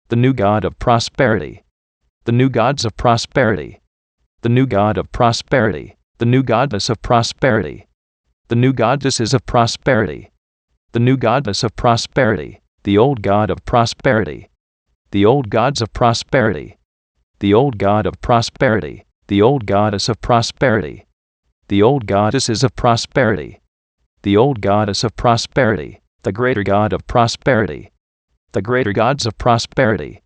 the new god of prosperity, the new gods of prosperity, the new god of prosperity, the new goddess of prosperity, the new goddesses of prosperity, the new goddess of prosperity, the old god of prosperity, the old gods of prosperity, the old god of prosperity, the old goddess of prosperity, the old goddesses of prosperity, the old goddess of prosperity, the greater god of prosperity, the greater gods of prosperity,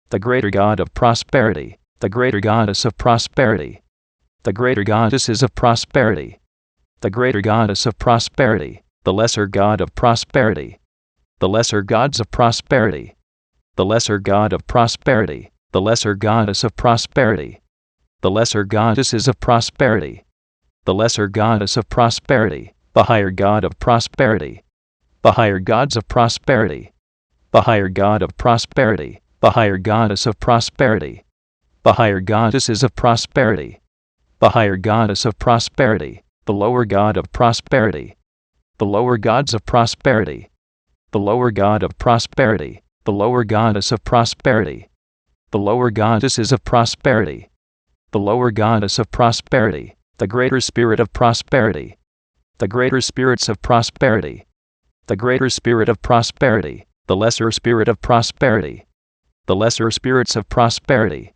the greater god of prosperity, the greater goddess of prosperity, the greater goddesses of prosperity, the greater goddess of prosperity, the lesser god of prosperity, the lesser gods of prosperity, the lesser god of prosperity, the lesser goddess of prosperity, the lesser goddesses of prosperity, the lesser goddess of prosperity, the higher god of prosperity, the higher gods of prosperity, the higher god of prosperity, the higher goddess of prosperity, the higher goddesses of prosperity, the higher goddess of prosperity, the lower god of prosperity, the lower gods of prosperity, the lower god of prosperity, the lower goddess of prosperity, the lower goddesses of prosperity, the lower goddess of prosperity, the greater spirit of prosperity, the greater spirits of prosperity, the greater spirit of prosperity, the lesser spirit of prosperity, the lesser spirits of prosperity,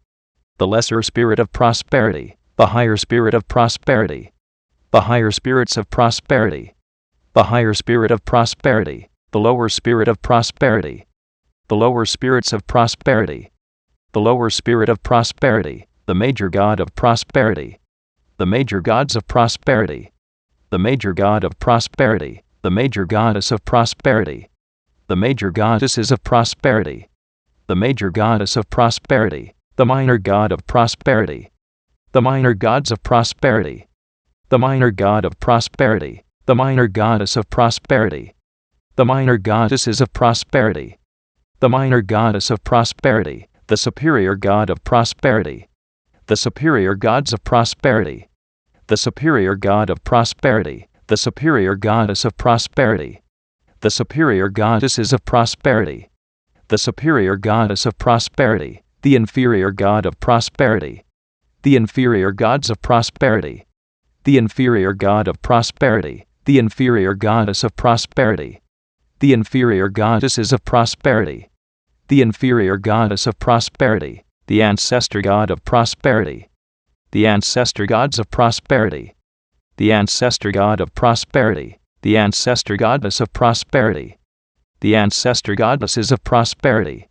the lesser spirit of prosperity, the higher spirit of prosperity, the higher spirits of prosperity, the higher spirit of prosperity, the lower spirit of prosperity, the lower spirits of prosperity, the lower spirit of prosperity, the major god of prosperity, the major gods of prosperity, the major god of prosperity, the major goddess of prosperity, the major goddesses of prosperity, the major goddess of prosperity, the minor god of prosperity, the minor gods of prosperity, the minor god of prosperity, the minor goddess of prosperity, the minor goddesses of prosperity, the minor goddess of prosperity, the superior god of prosperity, the superior gods of prosperity, the superior god of prosperity, the superior goddess of prosperity, the superior goddesses of prosperity, the superior goddess of prosperity, the inferior god of prosperity, the inferior gods of prosperity, the inferior god of prosperity, the inferior goddess of prosperity, the inferior goddesses of prosperity, the inferior goddess of prosperity, the ancestor god of prosperity, the ancestor gods of prosperity, the ancestor god of prosperity, the ancestor goddess of prosperity, the ancestor goddesses of prosperity,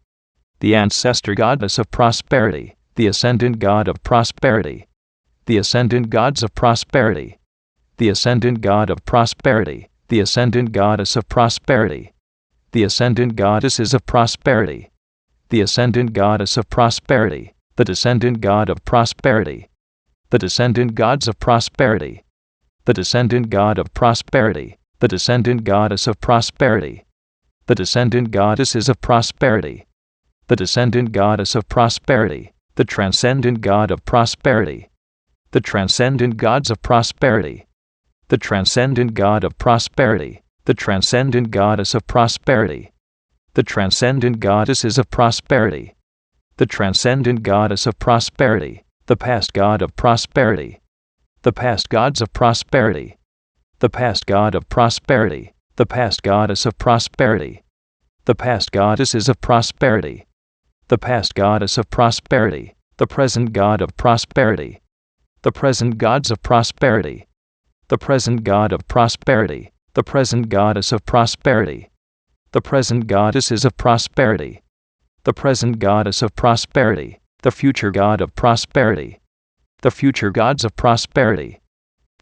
the ancestor goddess of prosperity, the ascendant god of prosperity, the ascendant gods of prosperity, the ascendant god of prosperity, the ascendant goddess of prosperity, the ascendant goddesses of prosperity, the ascendant goddess of prosperity, the descendant god of prosperity, the descendant gods of prosperity, the descendant god of prosperity, the descendant goddess of prosperity, the descendant goddesses of prosperity, the descendant goddess of prosperity, the transcendent god of prosperity, the transcendent gods of prosperity, the transcendent god of prosperity, the transcendent goddess of prosperity, the transcendent goddesses of prosperity, the transcendent goddess of prosperity, the past god of prosperity, the past gods of prosperity, the past god of prosperity, the past goddess of prosperity, the past goddesses of prosperity, the past goddess of prosperity, the present god of prosperity, the present gods of prosperity, the present god of prosperity, the present goddess of prosperity, the present goddesses of prosperity, the present goddess of prosperity, the future god of prosperity, the future gods of prosperity,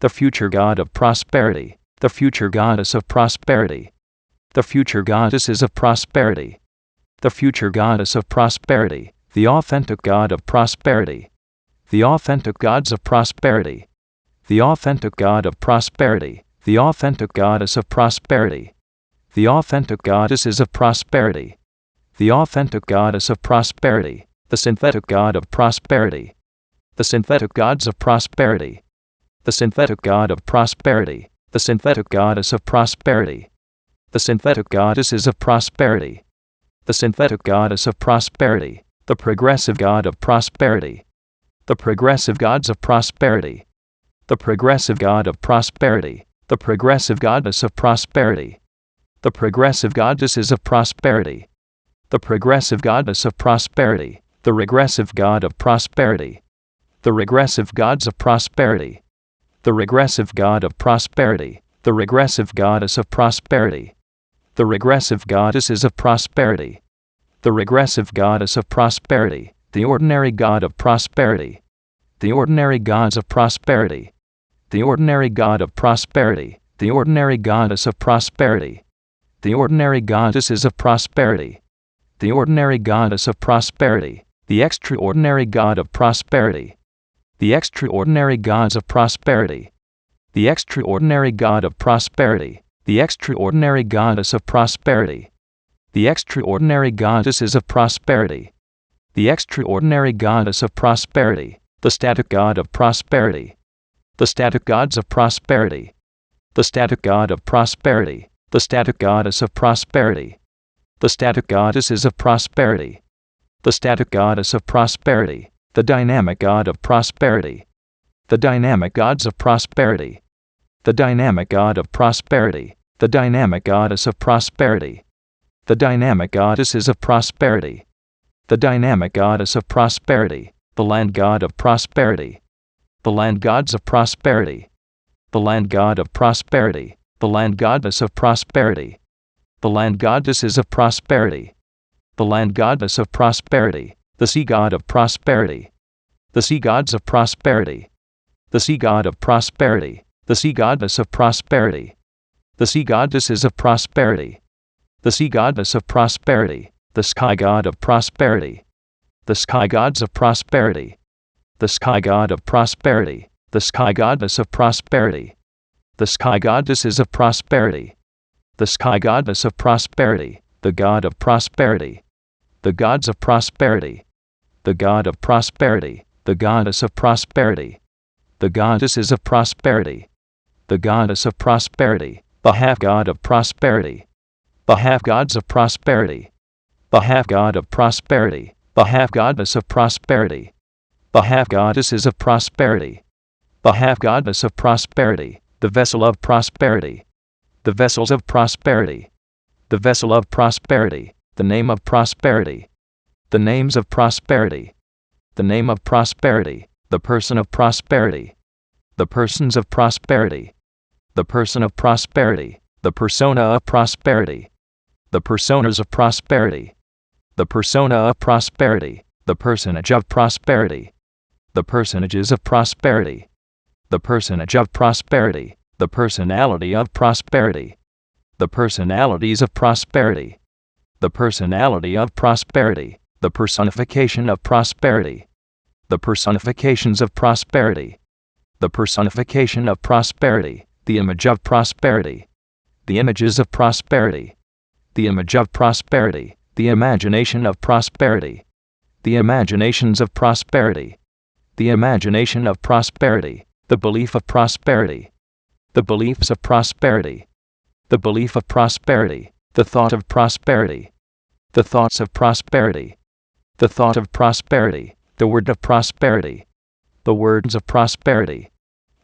the future god of prosperity, the future goddess of prosperity, the future goddesses of prosperity, the future goddess of prosperity, the authentic god of prosperity, the authentic gods of prosperity, the authentic god of prosperity, the authentic goddess of prosperity, the authentic goddesses of prosperity, the authentic goddess of prosperity, the synthetic god of prosperity, the synthetic gods of prosperity, the synthetic god of prosperity, the synthetic goddess of prosperity, the synthetic goddesses of prosperity, the synthetic goddess of prosperity, the progressive god of prosperity, the progressive gods of prosperity, the progressive god of prosperity, the progressive goddess of prosperity, the progressive goddesses of prosperity, the progressive goddess of prosperity, the regressive god of prosperity, the regressive gods of prosperity, the regressive god of prosperity, the regressive goddess of prosperity, the regressive goddesses of prosperity, the regressive goddess of prosperity, the ordinary god of prosperity, the ordinary gods of prosperity, the ordinary god of prosperity, the ordinary goddess of prosperity, the ordinary goddesses of prosperity, the ordinary goddess of prosperity, the extraordinary god of prosperity, the extraordinary gods of prosperity, the extraordinary god of prosperity, the extraordinary goddess of prosperity, the extraordinary goddesses of prosperity, the extraordinary goddess of prosperity, the static god of prosperity, the static gods of prosperity, the static god of prosperity, the static goddess of prosperity, the static goddesses of prosperity, the static goddess of prosperity, the dynamic god of prosperity, the dynamic gods of prosperity, the dynamic god of prosperity, the dynamic goddess of prosperity, the dynamic goddesses of prosperity, the dynamic goddess of prosperity, the land god of prosperity, the land gods of prosperity, the land god of prosperity, the land goddess of prosperity, the land goddesses of prosperity, the land goddess of prosperity, the sea god of prosperity, the sea gods of prosperity, the sea god of prosperity, the sea goddess of prosperity, the sea goddesses of prosperity, the sea goddess of prosperity, the sky god of prosperity, the sky gods of prosperity, the sky god of prosperity, the sky goddess of prosperity, the sky goddesses of prosperity, the sky goddess of prosperity, the god of prosperity, the gods of prosperity, the god of prosperity, the goddess of prosperity, the goddesses of prosperity, the goddess of prosperity, the half god of prosperity, the half gods of prosperity, the half god of prosperity, the half goddess of prosperity, the half goddesses of prosperity, the half goddess of prosperity, the vessel of prosperity, the vessels of prosperity, the vessel of prosperity, the name of prosperity, the names of prosperity, the name of prosperity, the person of prosperity, the persons of prosperity, the person of prosperity, the persona of prosperity, the personas of prosperity, the persona of prosperity, the personage of prosperity, the personages of prosperity, the personage of prosperity, the personality of prosperity, the personalities of prosperity, the personality of prosperity, the personification of prosperity, the personifications of prosperity, the personification of prosperity, the image of prosperity, the images of prosperity, the image of prosperity, the imagination of prosperity, the imaginations of prosperity, the imagination of prosperity, the belief of prosperity, the beliefs of prosperity, the belief of prosperity, the thought of prosperity, the thoughts of prosperity, the thought of prosperity, the word of prosperity, the words of prosperity,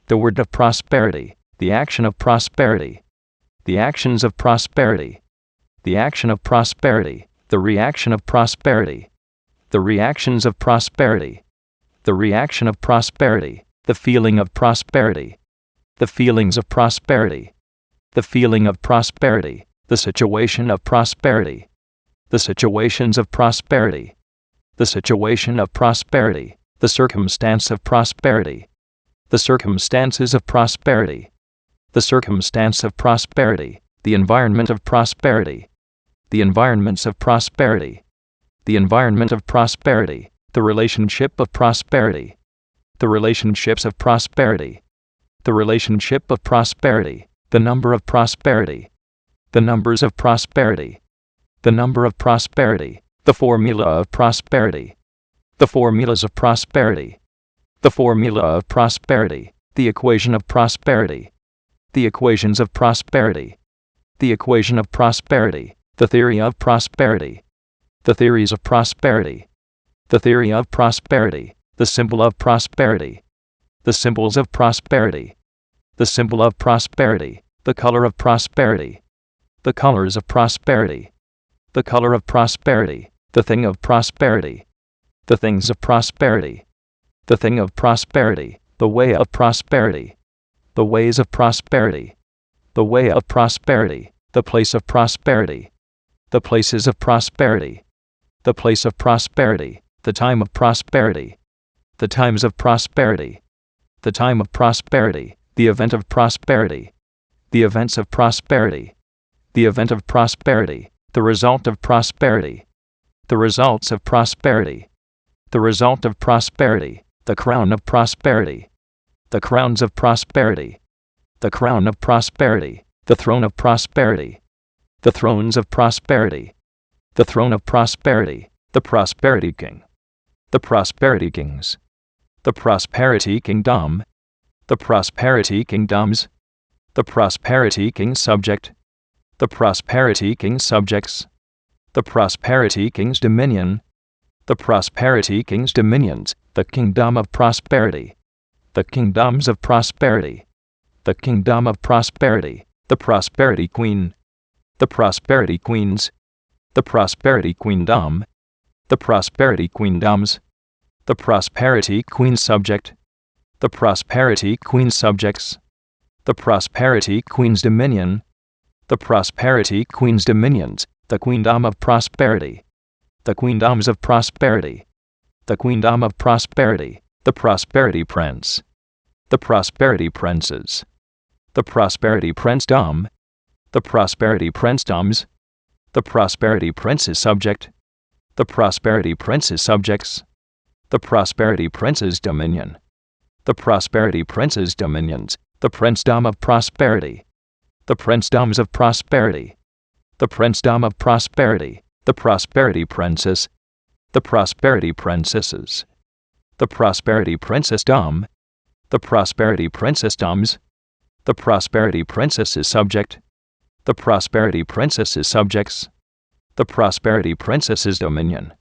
the word of prosperity, the action of prosperity, the actions of prosperity, the action of prosperity, the reaction of prosperity, the reactions of prosperity, the reaction of prosperity, the feeling of prosperity, the feelings of prosperity, the feeling of prosperity, the situation of prosperity, the situations of prosperity, the situation of prosperity, the circumstance of prosperity, the circumstances of prosperity, the circumstance of prosperity, the environment of prosperity, the environments of prosperity, the environment of prosperity, the relationship of prosperity, the relationships of prosperity, the relationship of prosperity, the number of prosperity, the numbers of prosperity, the number of prosperity, the formula of prosperity, the formulas of prosperity, the formula of prosperity, the equation of prosperity, the equations of prosperity, the equation of prosperity, the theory of prosperity, The theories of prosperity. The theory of prosperity. The symbol of prosperity. The symbols of prosperity. The symbol of prosperity. The color of prosperity. The colors of prosperity. The color of prosperity. The thing of prosperity. The things of prosperity. The thing of prosperity. The way of prosperity. The ways of prosperity. The way of prosperity. The place of prosperity. The places of prosperity. The place of prosperity. The time of prosperity. The times of prosperity. The time of prosperity. The event of prosperity. The events of prosperity. The event of prosperity. The result of prosperity. The results of prosperity. The result of prosperity. The crown of prosperity. The crowns of prosperity. The crown of prosperity. The throne of prosperity. The thrones of prosperity. The throne of prosperity. The prosperity king. The prosperity kings. The prosperity kingdom. The prosperity kingdoms. The prosperity king subject. The prosperity king subjects. The prosperity king's dominion. The prosperity king's dominions. The kingdom of prosperity. The kingdoms of prosperity. The kingdom of prosperity. The prosperity queen. The prosperity queens. The prosperity queendom. The prosperity queendoms. The prosperity queen subject. The prosperity queen subjects. The prosperity queen's dominion. The prosperity queen's dominions. The queendom of prosperity. The queendoms of prosperity. The queendom of prosperity. The prosperity prince. The prosperity princes. The prosperity princedom. The prosperity princedoms. The prosperity prince's subject. The prosperity prince's subjects. The prosperity prince's dominion. The prosperity prince's dominions. The princedom of prosperity. The princedoms of prosperity. The princedom of prosperity. The prosperity princess. The prosperity princesses. The prosperity princessdom. The prosperity princessdoms. The prosperity princess's subject. The prosperity princess's subjects. The prosperity princess's dominion.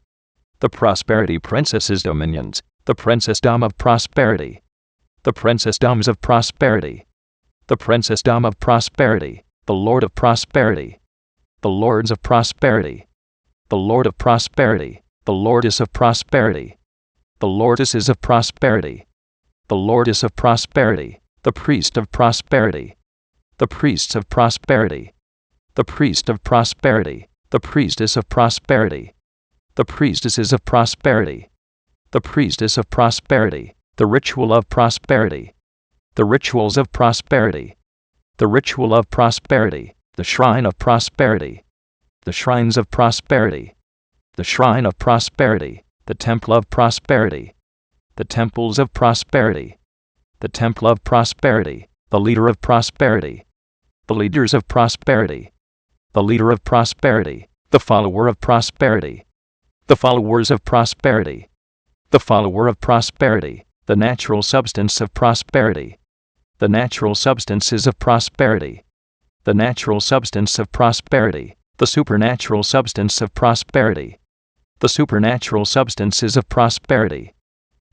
The prosperity princess's dominions. The princessdom of prosperity. The princessdoms of prosperity. The princessdom of prosperity. The lord of prosperity. The lords of prosperity. The lord of prosperity. The lordess of prosperity. The lordesses of prosperity. The lordess of prosperity. The priest of prosperity. The priests of prosperity. The priest of prosperity. The priestess of prosperity. The priestesses of prosperity. The priestess of prosperity. The ritual of prosperity. The rituals of prosperity. The ritual of prosperity. The shrine of prosperity. The shrines of prosperity. The shrine of prosperity. The temple of prosperity. The temples of prosperity. The temple of prosperity. The leader of prosperity. The leaders of prosperity. The leader of prosperity. The follower of prosperity. The followers of prosperity. The follower of prosperity. The natural substance of prosperity. The natural substances of prosperity. The natural substance of prosperity. The supernatural substance of prosperity. The supernatural substances of prosperity.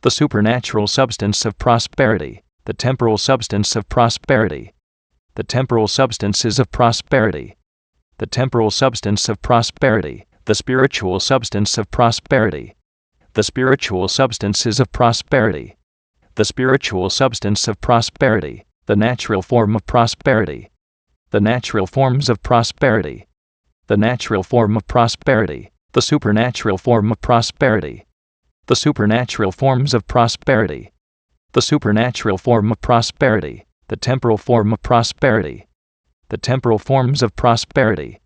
The supernatural substance of prosperity. The temporal substance of prosperity. The temporal substances of prosperity. The temporal substance of prosperity. The spiritual substance of prosperity. The spiritual substances of prosperity. The spiritual substance of prosperity. The natural form of prosperity. The natural forms of prosperity. The natural form of prosperity. The supernatural form of prosperity. The supernatural forms of prosperity. The supernatural form of prosperity. The temporal form of prosperity. The temporal forms of prosperity.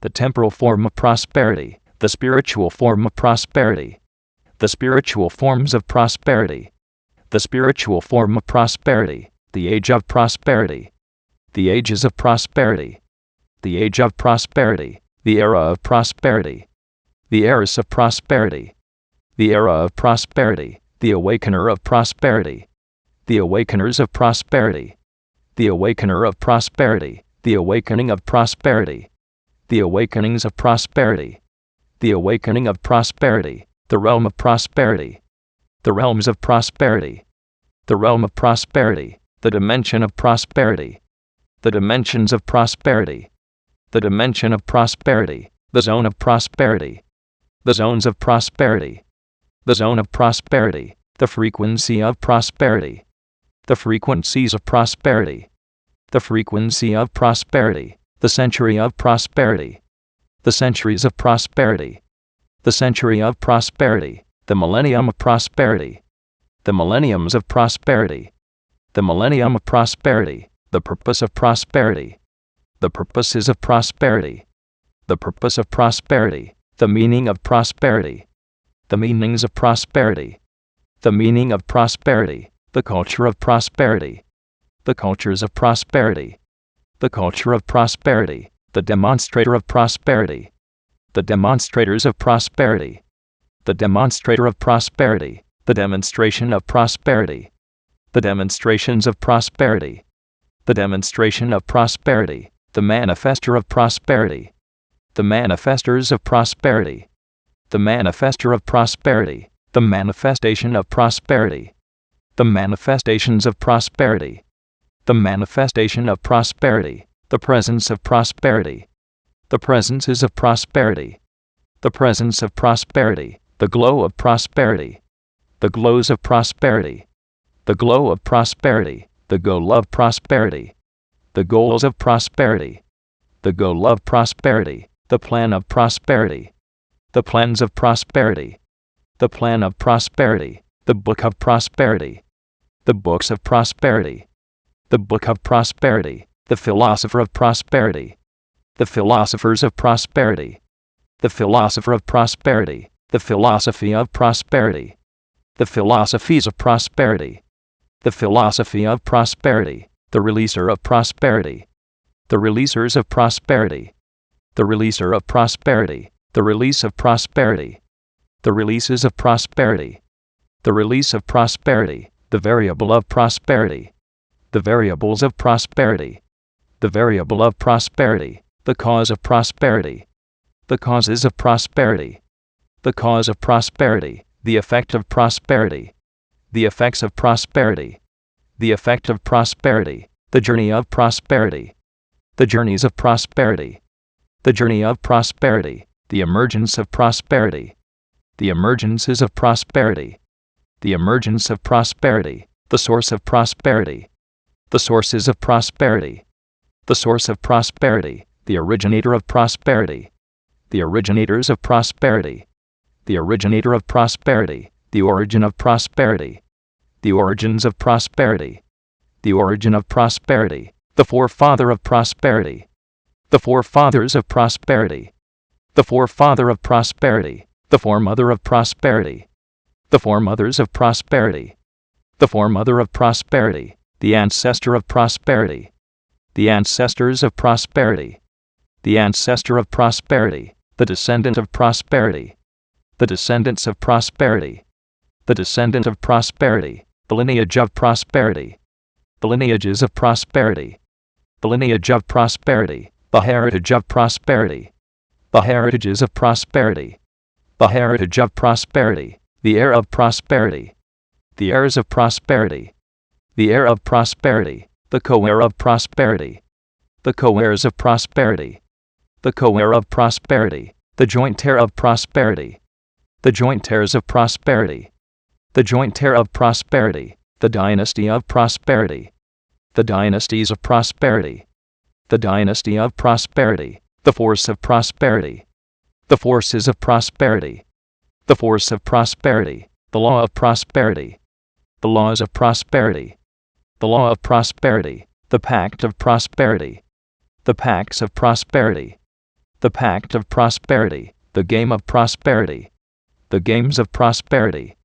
The temporal form of prosperity. The spiritual form of prosperity. The spiritual forms of prosperity. The spiritual form of prosperity. The age of prosperity. The ages of prosperity. The age of prosperity. The era of prosperity. The heiress of prosperity. The era of prosperity. The awakener of prosperity. The awakeners of prosperity. The awakener of prosperity. The awakening of prosperity. The awakenings of prosperity. the awakening of prosperity, the realm of prosperity, the realms of prosperity, the realm of prosperity, the dimension of prosperity, the dimensions of prosperity, the dimension of prosperity, the zone of prosperity, the zones of prosperity, the zone of prosperity, the frequency of prosperity, the frequencies of prosperity, the frequency of prosperity, the century of prosperity, the centuries of prosperity, the century of prosperity, the millennium of prosperity, the millenniums of prosperity, the millennium of prosperity, the purpose of prosperity, the purposes of prosperity, the purpose of prosperity, the meaning of prosperity, the meanings of prosperity, the meaning of prosperity, the culture of prosperity, the cultures of prosperity, the culture of prosperity, the demonstrator of prosperity, the demonstrators of prosperity, the demonstrator of prosperity, the demonstration of prosperity, the demonstrations of prosperity, the demonstration of prosperity, the manifester of prosperity, the manifestors of prosperity, the manifester of prosperity, the manifestation of prosperity, the manifestations of prosperity, the manifestation of prosperity, the presence of prosperity, the presences of prosperity, the presence of prosperity, the glow of prosperity, the glows of prosperity, the glow of prosperity, the goal of prosperity, the goals of prosperity, the goal of prosperity, the plan of prosperity, the plans of prosperity, the plan of prosperity, the book of prosperity, the books of prosperity, the book of prosperity, the philosopher of prosperity, the philosophers of prosperity, the philosopher of prosperity, the philosophy of prosperity, the philosophies of prosperity, the philosophy of prosperity, the releaser of prosperity, the releasers of prosperity, the releaser of prosperity, the release of prosperity, the releases of prosperity, the release of prosperity, the variable of prosperity, the variables of prosperity, the variable of prosperity, the cause of prosperity, the causes of prosperity, the cause of prosperity, the effect of prosperity, the effects of prosperity, the effect of prosperity, the journey of prosperity, the journeys of prosperity, the journey of prosperity, the emergence of prosperity, the emergences of prosperity, the emergence of prosperity, the source of prosperity, the sources of prosperity, the source of prosperity, the originator of prosperity, the originators of prosperity, the originator of prosperity, the origin of prosperity, the origins of prosperity, the origin of prosperity, the forefather of prosperity, the forefathers of prosperity, the forefather of prosperity, the foremother of prosperity, the foremothers of prosperity, the foremother of prosperity, the ancestor of prosperity, the ancestors of prosperity, the ancestor of prosperity, the descendant of prosperity, the descendants of prosperity, the descendant of prosperity, the lineage of prosperity, the lineages of prosperity, the lineage of prosperity, the heritage of prosperity, the heritages of prosperity, the heritage of prosperity, the heir of prosperity, the heirs of prosperity, the heir of prosperity, the co-heir of prosperity, the co-heirs of prosperity, the co-heir of prosperity, the joint heir of prosperity, the joint heirs of prosperity, the joint heir of prosperity, the dynasty of prosperity, the dynasties of prosperity, the dynasty of prosperity, the force of prosperity, the forces of prosperity, the force of prosperity, the law of prosperity, the laws of prosperity, the law of prosperity, the pact of prosperity, the pacts of prosperity, the pact of prosperity, the game of prosperity, the games of prosperity,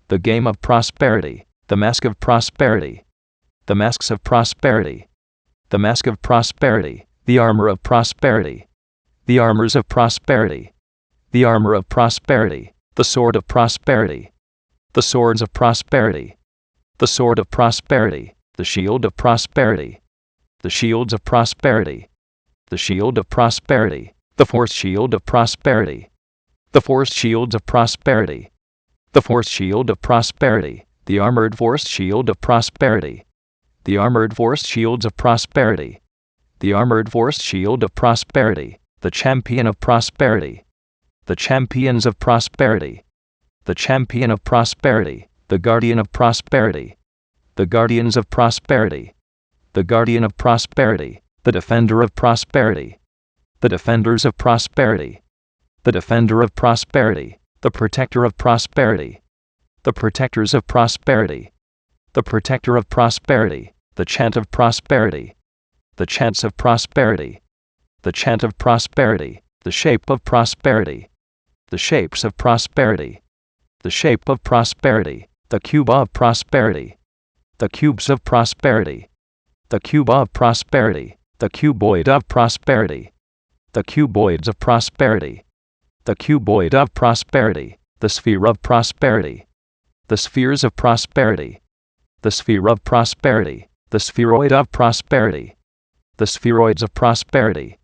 the game of prosperity, the mask of prosperity, the masks of prosperity, the mask of prosperity, the armor of prosperity, the armors of prosperity, the armor of prosperity, the sword of prosperity, the swords of prosperity, the sword of prosperity, the shield of prosperity, the shields of prosperity, the shield of prosperity, the force shield of prosperity, The force shields of prosperity. The force shield of prosperity. The armored force shield of prosperity. The armored force shields of prosperity. The armored force shield of prosperity. The champion of prosperity. The champions of prosperity. The champion of prosperity. The guardian of prosperity. The guardians of prosperity. The guardian of prosperity. The defender of prosperity. The defenders of prosperity. The defender of prosperity. The protector of prosperity. The protectors of prosperity. The protector of prosperity. The chant of prosperity. The chants of prosperity. The chant of prosperity. The shape of prosperity. The shapes of prosperity. The shape of prosperity. The cube of prosperity. The cubes of prosperity. The cube of prosperity. The cuboid of prosperity. The cuboids of prosperity. The cuboid of prosperity. The sphere of prosperity. The spheres of prosperity. The sphere of prosperity. The spheroid of prosperity. The spheroids of prosperity.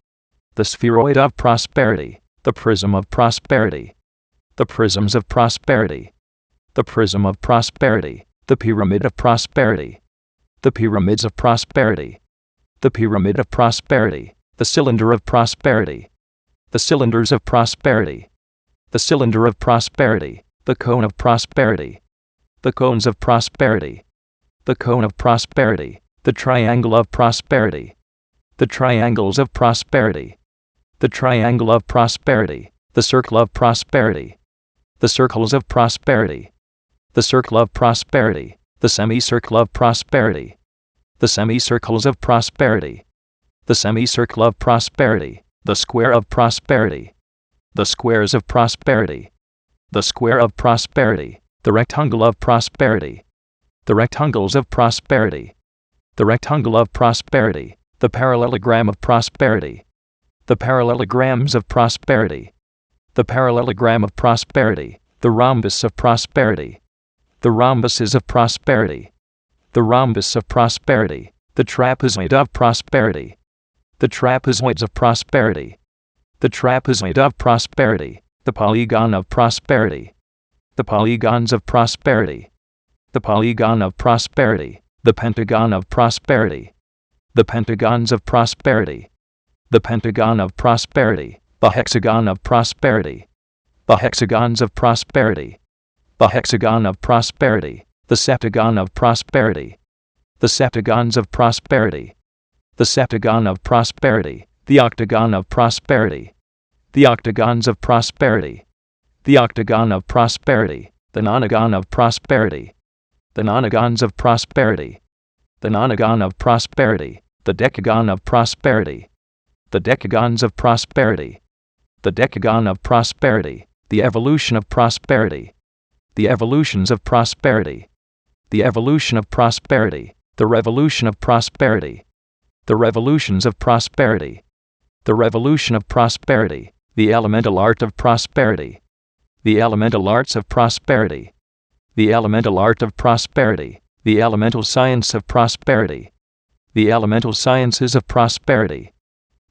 The spheroid of prosperity. The prism of prosperity. The prisms of prosperity. The prism of prosperity. The pyramid of prosperity. The pyramids of prosperity. The pyramid of prosperity. The cylinder of prosperity. The cylinders of prosperity. The cylinder of prosperity. The cone of prosperity. The cones of prosperity. The cone of prosperity. The triangle of prosperity. The triangles of prosperity. The triangle of prosperity. The circle of prosperity. The circles of prosperity. The circle of prosperity. The semicircle of prosperity. The semicircles of prosperity. The semicircle of prosperity. The square of prosperity. The squares of prosperity. The square of prosperity. The rectangle of prosperity. The rectangles of prosperity. The rectangle of prosperity. The parallelogram of prosperity. The parallelograms of prosperity. The parallelogram of prosperity. The rhombus of prosperity. The rhombuses of prosperity. The rhombus of prosperity. The trapezoid of prosperity. The trapezoids of prosperity. The trapezoid of prosperity. The polygon of prosperity. The polygons of prosperity. The polygon of prosperity. The pentagon of prosperity. The pentagons of prosperity. The pentagon of prosperity. The hexagon of prosperity. The hexagons of prosperity. The hexagon of prosperity. The septagon of prosperity. The septagons of prosperity. The septagon of prosperity. The octagon of prosperity. The octagons of prosperity. The octagon of prosperity. The nonagon of prosperity. The nonagons of prosperity. The nonagon of prosperity. The decagon of prosperity. The decagons of prosperity. The decagon of prosperity. The evolution of prosperity. The evolutions of prosperity. The evolution of prosperity. The revolution of prosperity. The revolutions of prosperity. The revolution of prosperity. The elemental art of prosperity. The elemental arts of prosperity. The elemental art of prosperity. The elemental science of prosperity. The elemental sciences of prosperity.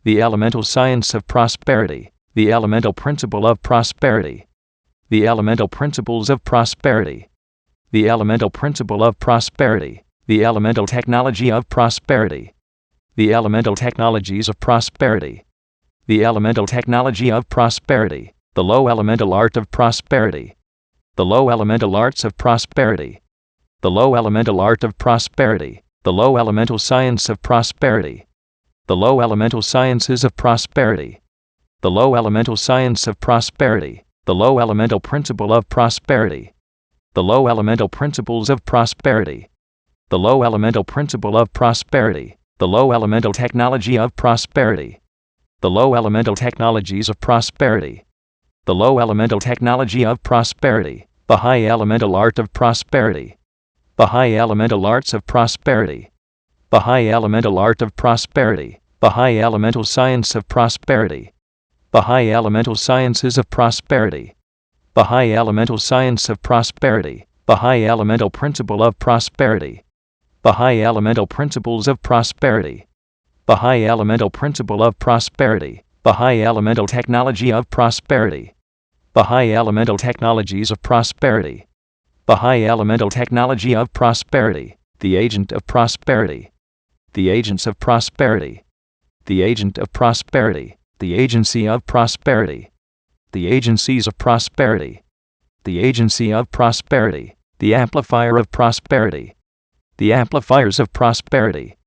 The elemental science of prosperity. The elemental principle of prosperity. The elemental principles of prosperity. The elemental principle of prosperity. The elemental technology of prosperity. The elemental technologies of prosperity. The elemental technology of prosperity. The low elemental art of prosperity. The low elemental arts of prosperity. The low elemental art of prosperity. The low elemental science of prosperity. The low elemental sciences of prosperity. The low elemental science of prosperity. The low elemental principle of prosperity. The low elemental principles of prosperity. The low elemental principle of prosperity. The low elemental technology of prosperity. The low elemental technologies of prosperity. The low elemental technology of prosperity. The high elemental art of prosperity. The high elemental arts of prosperity. The high elemental art of prosperity. The high elemental science of prosperity. The high elemental sciences of prosperity. The high elemental science of prosperity. The high elemental principle of prosperity. The high elemental principles of prosperity. The high elemental principle of prosperity. The high elemental technology of prosperity. The high elemental technologies of prosperity. The high elemental technology of prosperity. The agent of prosperity. The agents of prosperity. The agent of prosperity. The agency of prosperity. The agencies of prosperity. The agency of prosperity. The amplifier of prosperity. The amplifiers of prosperity.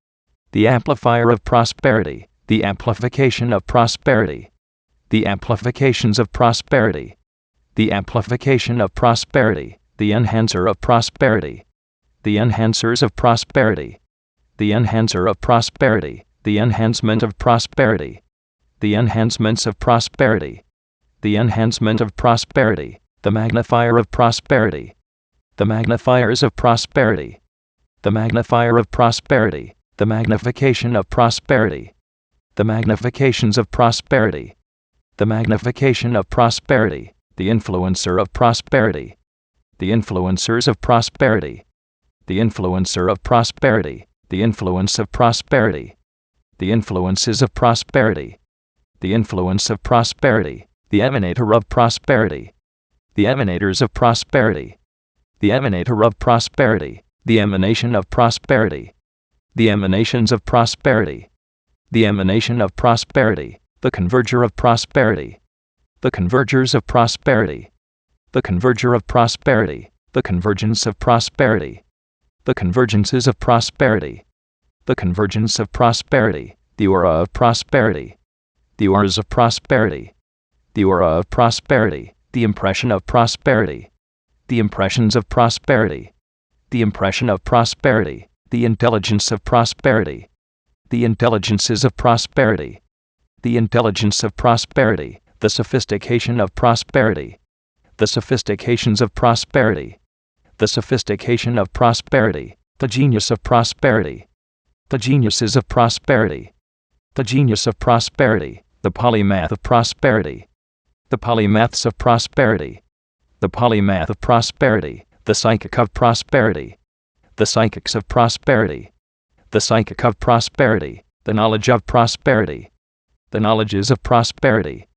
The amplifier of prosperity. The amplification of prosperity. The amplifications of prosperity. The amplification of prosperity. The enhancer of prosperity. The enhancers of prosperity. The enhancer of prosperity. The enhancement of prosperity. The enhancements of prosperity. The enhancement of prosperity. The magnifier of prosperity. The magnifiers of prosperity. The magnifier of prosperity. The magnification of prosperity. The magnifications of prosperity. The magnification of prosperity. The influencer of prosperity. The influencers of prosperity. The influencer of prosperity. The influence of prosperity. The influences of prosperity. The influence of prosperity. The emanator of prosperity. The emanators of prosperity. The emanator of prosperity. The emanation of prosperity. The emanations of prosperity. The emanation of prosperity. The converger of prosperity. The convergers of prosperity. The converger of prosperity. The convergence of prosperity. The convergences of prosperity. The convergence of prosperity. The aura of prosperity. The auras of prosperity. The aura of prosperity. The impression of prosperity. The impressions of prosperity. The impression of prosperity. The intelligence of prosperity. The intelligences of prosperity. The intelligence of prosperity. The sophistication of prosperity. The sophistications of prosperity. The sophistication of prosperity. The genius of prosperity. The geniuses of prosperity. The genius of prosperity. The polymath of prosperity. The polymaths of prosperity. The polymath of prosperity. The psychic of prosperity. The psychics of prosperity. The psychic of prosperity. The knowledge of prosperity. The knowledges of prosperity.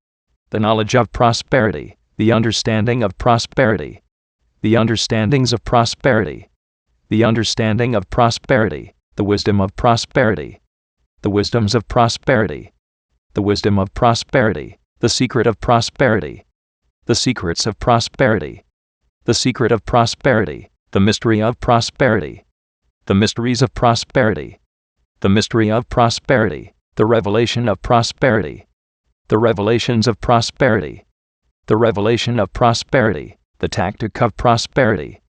The knowledge of prosperity. The understanding of prosperity. The understandings of prosperity. The understanding of prosperity. The wisdom of prosperity. The wisdoms of prosperity. The wisdom of prosperity. The secret of prosperity. The secrets of prosperity. The secret of prosperity. The mystery of prosperity. The mysteries of prosperity. The mystery of prosperity. The revelation of prosperity. The revelations of prosperity. The revelation of prosperity. The tactic of prosperity.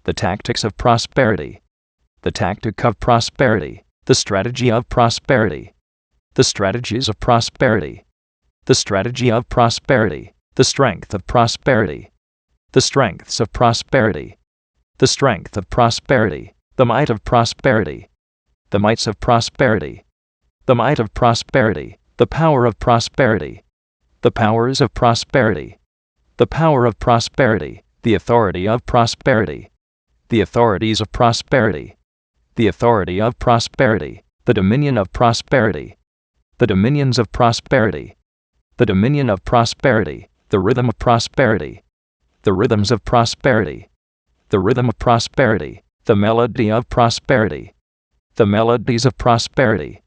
The tactics of prosperity. The tactic of prosperity. The strategy of prosperity. The strategies of prosperity. The strategy of prosperity. The strength of prosperity. The strengths of prosperity. The strength of prosperity. The might of prosperity. The mights of prosperity. The might of prosperity. The power of prosperity. The powers of prosperity. The power of prosperity. The authority of prosperity. The authorities of prosperity. The authority of prosperity. The dominion of prosperity. The dominions of prosperity. The dominion of prosperity. The rhythm of prosperity. The rhythms of prosperity. The rhythm of prosperity. The melody of prosperity. The melodies of prosperity.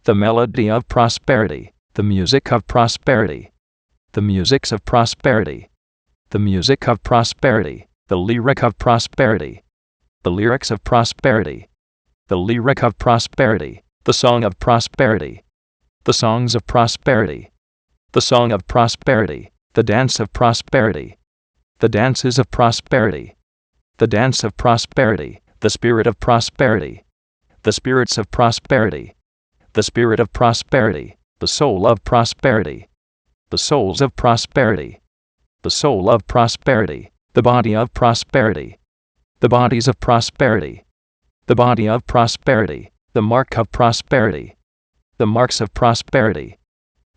The melody of prosperity. The music of prosperity. The musics of prosperity. The music of prosperity. The lyric of prosperity. The lyrics of prosperity. The lyric of prosperity. The song of prosperity. The songs of prosperity. The song of prosperity. The dance of prosperity. The dances of prosperity. The dance of prosperity. The spirit of prosperity. The spirits of prosperity. The spirit of prosperity. The soul of prosperity. The souls of prosperity. The soul of prosperity. The body of prosperity. The bodies of prosperity. The body of prosperity. The mark of prosperity. The marks of prosperity.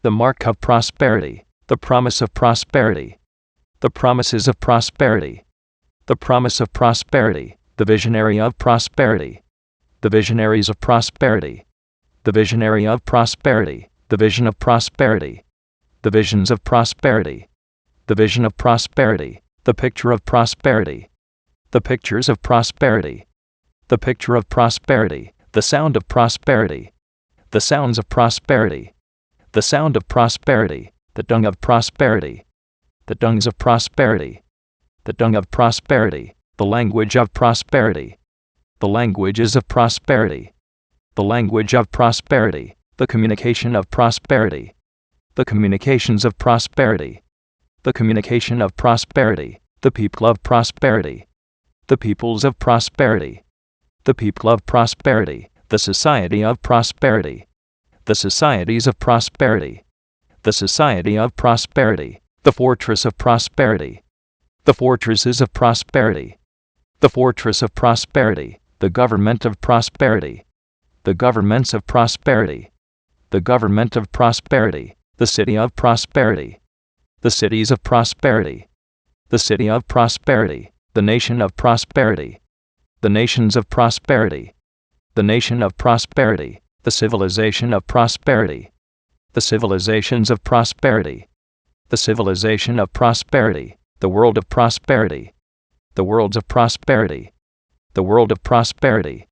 The mark of prosperity. The promise of prosperity. The promises of prosperity. The promise of prosperity. The visionary of prosperity. The visionaries of prosperity. The visionary of prosperity. The vision of prosperity. The visions of prosperity. the vision of prosperity, the picture of prosperity, the pictures of prosperity, the picture of prosperity, the sound of prosperity, the sounds of prosperity, the sound of prosperity, the dung of prosperity, the dungs of prosperity, the dung of prosperity, the language of prosperity, the languages of prosperity, the language of prosperity, the communication of prosperity, the communications of prosperity, the communication of prosperity, the people of prosperity, the peoples of prosperity, the people of prosperity, the society of prosperity, the societies of prosperity, the society of prosperity, the fortress of prosperity, the fortresses of prosperity, the fortress of prosperity, the government of prosperity, the governments of prosperity, the government of prosperity, the city of prosperity, the cities of prosperity, the city of prosperity, the nation of prosperity, the nations of prosperity, the nation of prosperity, the civilization of prosperity, the civilizations of prosperity, the civilization of prosperity, the world of prosperity, the worlds of prosperity, the world of prosperity,